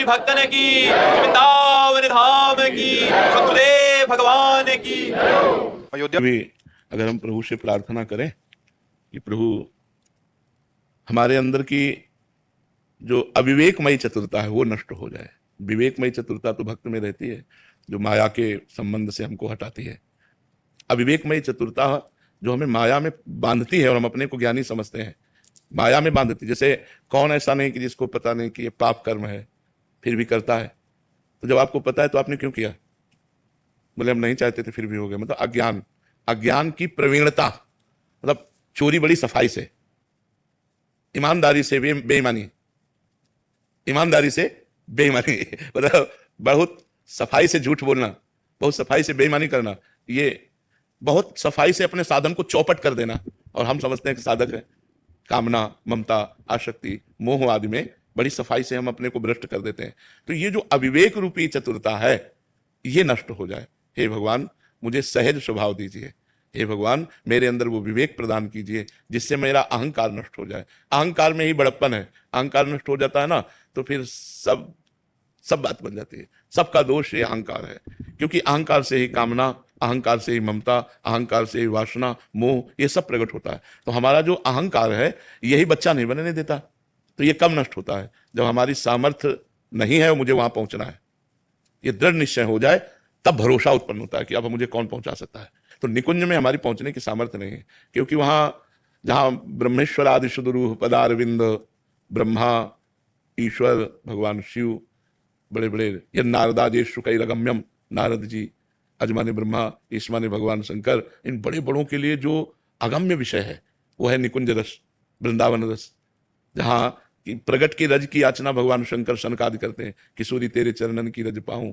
कवि भक्तन की, वृंदावन धाम की, सतगुरुदेव भगवान की। अयोध्या भी अगर हम प्रभु से प्रार्थना करें कि प्रभु हमारे अंदर की जो अविवेकमयी चतुरता है वो नष्ट हो जाए। विवेकमयी चतुरता तो भक्त में रहती है, जो माया के संबंध से हमको हटाती है। अविवेकमयी चतुरता जो हमें माया में बांधती है और हम अपने को ज्ञानी समझते हैं, माया में बांधती। जैसे कौन ऐसा नहीं कि जिसको पता नहीं कि ये पाप कर्म है फिर भी करता है। तो जब आपको पता है तो आपने क्यों किया? बोले हम नहीं चाहते थे फिर भी हो गया। मतलब अज्ञान, अज्ञान की प्रवीणता। मतलब चोरी बड़ी सफाई से, ईमानदारी से बेईमानी, ईमानदारी से बेईमानी मतलब बहुत सफाई से झूठ बोलना, बहुत सफाई से बेईमानी करना, ये बहुत सफाई से अपने साधन को चौपट कर देना। और हम समझते हैं कि साधक है। कामना, ममता, आसक्ति, मोह आदि में बड़ी सफाई से हम अपने को भ्रष्ट कर देते हैं। तो ये जो अविवेक रूपी चतुरता है ये नष्ट हो जाए। हे भगवान मुझे सहज स्वभाव दीजिए। हे भगवान मेरे अंदर वो विवेक प्रदान कीजिए जिससे मेरा अहंकार नष्ट हो जाए। अहंकार में ही बड़प्पन है। अहंकार नष्ट हो जाता है ना तो फिर सब बात बन जाती है। सबका दोष ये अहंकार है, क्योंकि अहंकार से ही कामना, अहंकार से ही ममता, अहंकार से ही वासना, मोह, ये सब प्रकट होता है। तो हमारा जो अहंकार है यही बच्चा नहीं बनने देता। तो ये कब नष्ट होता है? जब हमारी सामर्थ्य नहीं है मुझे वहां पहुंचना है, ये दृढ़ निश्चय हो जाए, तब भरोसा उत्पन्न होता है कि अब मुझे कौन पहुंचा सकता है। तो निकुंज में हमारी पहुंचने की सामर्थ्य नहीं है, क्योंकि वहां जहां ब्रह्मेश्वर आदि शुद्धरूह पदारविंद, ब्रह्मा, ईश्वर, भगवान शिव, बड़े बड़े ये नारदादेश कैरगम्यम, नारद जी, अजमाने ब्रह्मा, ईश्माने भगवान शंकर, इन बड़े बड़ों के लिए जो अगम्य विषय है वो है निकुंज रस, वृंदावन रस, जहां की प्रगट की रज की याचना भगवान शंकर शनकादि करते हैं। किशोरी तेरे चरणन की रज पाऊं,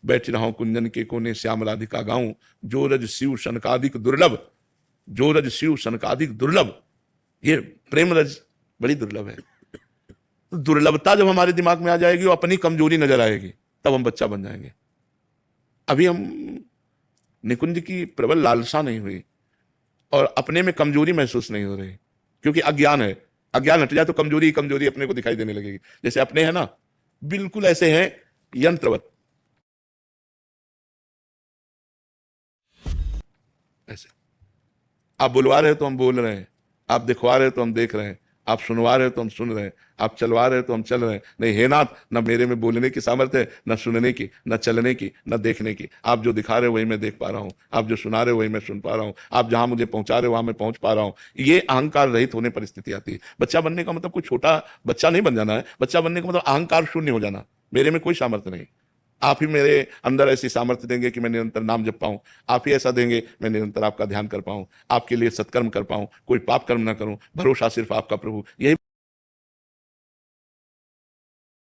बैठ रहा हूं कुंजन के कोने श्याम राधिका गाऊं, जो रज शिव शनकादिक दुर्लभ, जो रज शिव शनकादिक दुर्लभ। ये प्रेम रज बड़ी दुर्लभ है। तो दुर्लभता जब हमारे दिमाग में आ जाएगी और अपनी कमजोरी नजर आएगी तब हम बच्चा बन जाएंगे। अभी हम निकुंज की प्रबल लालसा नहीं हुई और अपने में कमजोरी महसूस नहीं हो रही, क्योंकि अज्ञान है। अज्ञान हट जाए तो कमजोरी कमजोरी अपने को दिखाई देने लगेगी। जैसे अपने है ना, बिल्कुल ऐसे हैं यंत्रवत, ऐसे आप बुलवा रहे हो तो हम बोल रहे हैं, आप दिखवा रहे हो तो हम देख रहे हैं, आप सुनवा रहे हो तो हम सुन रहे हैं, आप चलवा रहे हो तो हम चल रहे हैं। नहीं हे नाथ, न मेरे में बोलने की सामर्थ्य है, न सुनने की, न चलने की, न देखने की। आप जो दिखा रहे हो वही मैं देख पा रहा हूँ, आप जो सुना रहे हो वही मैं सुन पा रहा हूँ, आप जहां मुझे पहुंचा रहे हो वहां मैं पहुंच पा रहा हूँ। ये अहंकार रहित होने पर स्थिति आती है। बच्चा बनने का मतलब कोई छोटा बच्चा नहीं बन जाना है। बच्चा बनने का मतलब अहंकार शून्य हो जाना। मेरे में कोई सामर्थ्य नहीं, आप ही मेरे अंदर ऐसी सामर्थ्य देंगे कि मैं निरंतर नाम जप पाऊं। आप ही ऐसा देंगे मैं निरंतर आपका ध्यान कर पाऊं, आपके लिए सत्कर्म कर पाऊं, कोई पाप कर्म ना करूं। भरोसा सिर्फ आपका प्रभु। यही